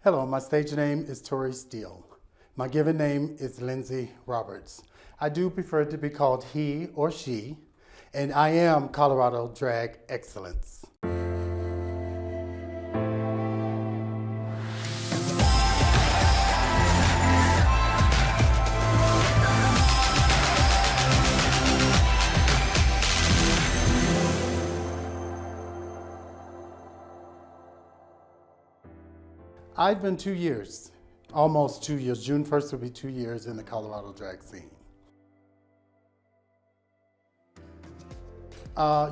Hello, my stage name is Tori Steele. My given name is Lindsay Roberts. I do prefer to be called he or she, and I am Colorado Drag Excellence. I've been 2 years, almost 2 years. June 1st will be 2 years in the Colorado drag scene.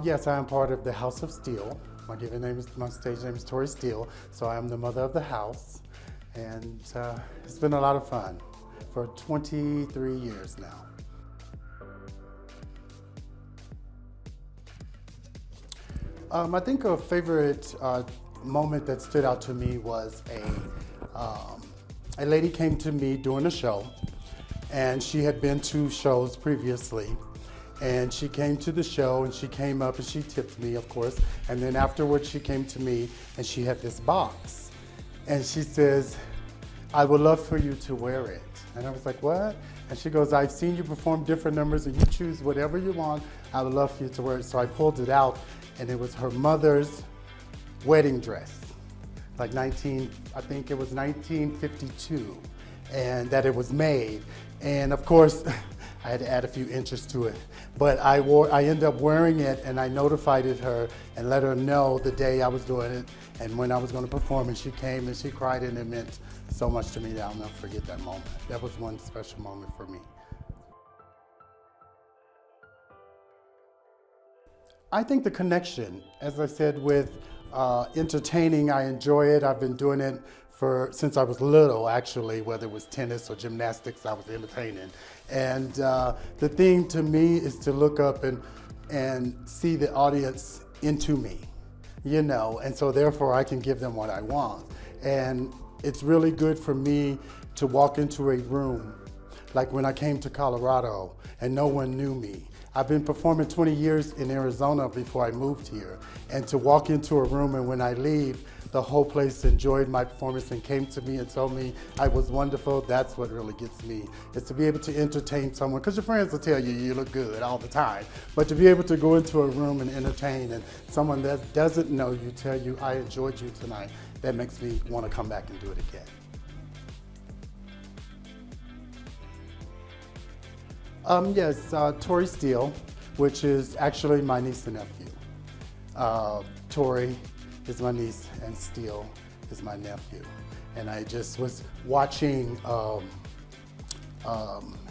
Yes, I am part of the House of Steele. My stage name is Tori Steele, so I am the mother of the house. And it's been a lot of fun for 23 years now. I think a favorite moment that stood out to me was a lady came to me during a show, and she had been to shows previously, and she came to the show and she came up and she tipped me, of course, and then afterwards she came to me and she had this box and she says, "I would love for you to wear it." And I was like, "What?" And she goes, "I've seen you perform different numbers and you choose whatever you want. I would love for you to wear it." So I pulled it out and it was her mother's wedding dress, like I think it was 1952, and that it was made. And of course, I had to add a few inches to it, but I ended up wearing it, and I notified her and let her know the day I was doing it and when I was going to perform, and she came and she cried, and it meant so much to me that I'll never forget that moment. That was one special moment for me. I think the connection, as I said, with entertaining, I enjoy it. I've been doing it since I was little, actually, whether it was tennis or gymnastics, I was entertaining. And the thing to me is to look up and see the audience into me, you know, and so therefore I can give them what I want. And it's really good for me to walk into a room, like when I came to Colorado and no one knew me. I've been performing 20 years in Arizona before I moved here, and to walk into a room and when I leave, the whole place enjoyed my performance and came to me and told me I was wonderful. That's what really gets me, is to be able to entertain someone, because your friends will tell you you look good all the time, but to be able to go into a room and entertain and someone that doesn't know you tell you, "I enjoyed you tonight," that makes me want to come back and do it again. Yes, Tori Steele, which is actually my niece and nephew. Tori is my niece and Steele is my nephew. And I just was watching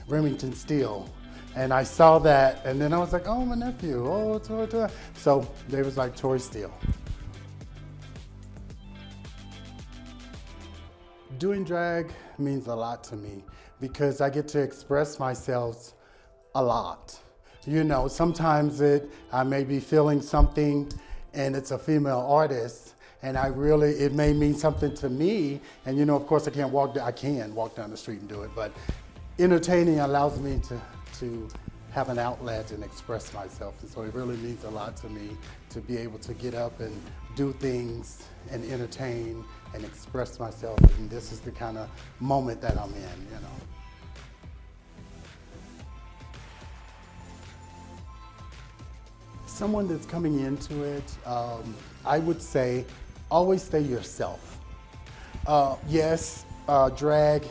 Remington Steele, and I saw that, and then I was like, "Oh, my nephew, oh, Tori." So they was like, "Tori Steele." Doing drag means a lot to me because I get to express myself a lot. You know, sometimes I may be feeling something and it's a female artist, and it may mean something to me, and you know, of course I can walk down the street and do it, but entertaining allows me to have an outlet and express myself, and so it really means a lot to me to be able to get up and do things and entertain and express myself, and this is the kind of moment that I'm in, you know. Someone that's coming into it, I would say, always stay yourself. Yes, drag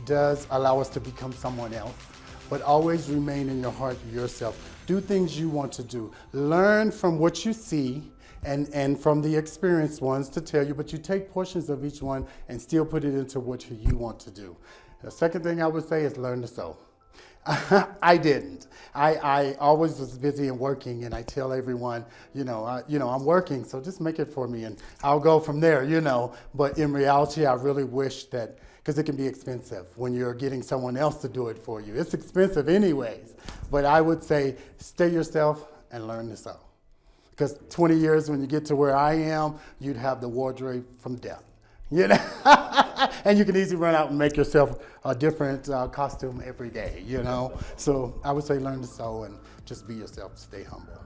does allow us to become someone else, but always remain in your heart yourself. Do things you want to do. Learn from what you see and from the experienced ones to tell you, but you take portions of each one and still put it into what you want to do. The second thing I would say is learn to sew. I didn't. I always was busy and working, and I tell everyone, I'm working, so just make it for me, and I'll go from there, you know. But in reality, I really wish that, because it can be expensive when you're getting someone else to do it for you. It's expensive anyways. But I would say, stay yourself and learn to sew. Because 20 years, when you get to where I am, you'd have the wardrobe from death. You know, and you can easily run out and make yourself a different costume every day, you know. So I would say learn to sew and just be yourself, stay humble.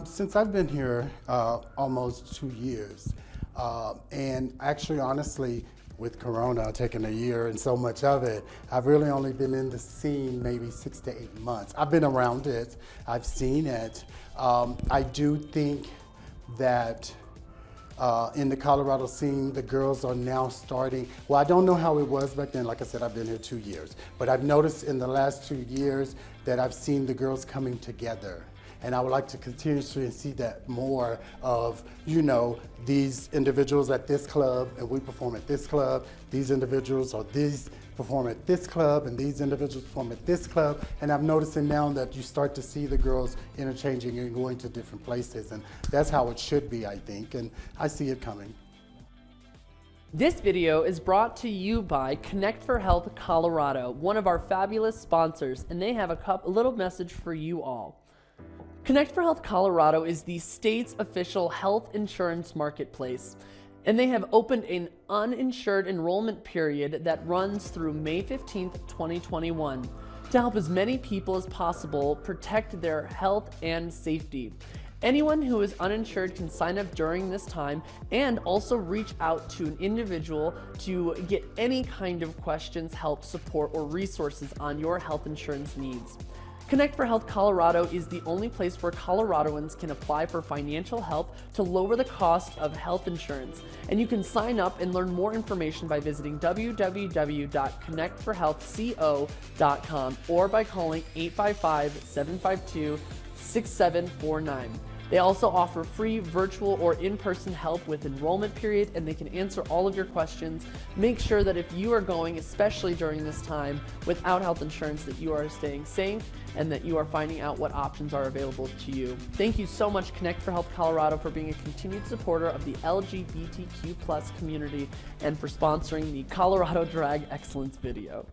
Since I've been here almost 2 years, and actually, honestly, with Corona taking a year and so much of it, I've really only been in the scene maybe 6 to 8 months. I've been around it, I've seen it. I do think that in the Colorado scene, the girls are now starting, well, I don't know how it was back then. Like I said, I've been here 2 years, but I've noticed in the last 2 years that I've seen the girls coming together. And I would like to continue to see that more of, you know, these individuals at this club and we perform at this club, these individuals or these perform at this club and these individuals perform at this club. And I'm noticing now that you start to see the girls interchanging and going to different places. And that's how it should be, I think. And I see it coming. This video is brought to you by Connect for Health Colorado, one of our fabulous sponsors, and they have a little message for you all. Connect for Health Colorado is the state's official health insurance marketplace, and they have opened an uninsured enrollment period that runs through May 15th, 2021 to help as many people as possible protect their health and safety. Anyone who is uninsured can sign up during this time and also reach out to an individual to get any kind of questions, help, support, or resources on your health insurance needs. Connect for Health Colorado is the only place where Coloradoans can apply for financial help to lower the cost of health insurance. And you can sign up and learn more information by visiting www.connectforhealthco.com or by calling 855-752-6749. They also offer free virtual or in-person help with enrollment period, and they can answer all of your questions. Make sure that if you are going, especially during this time, without health insurance, that you are staying safe and that you are finding out what options are available to you. Thank you so much, Connect for Health Colorado, for being a continued supporter of the LGBTQ+ community and for sponsoring the Colorado Drag Excellence video.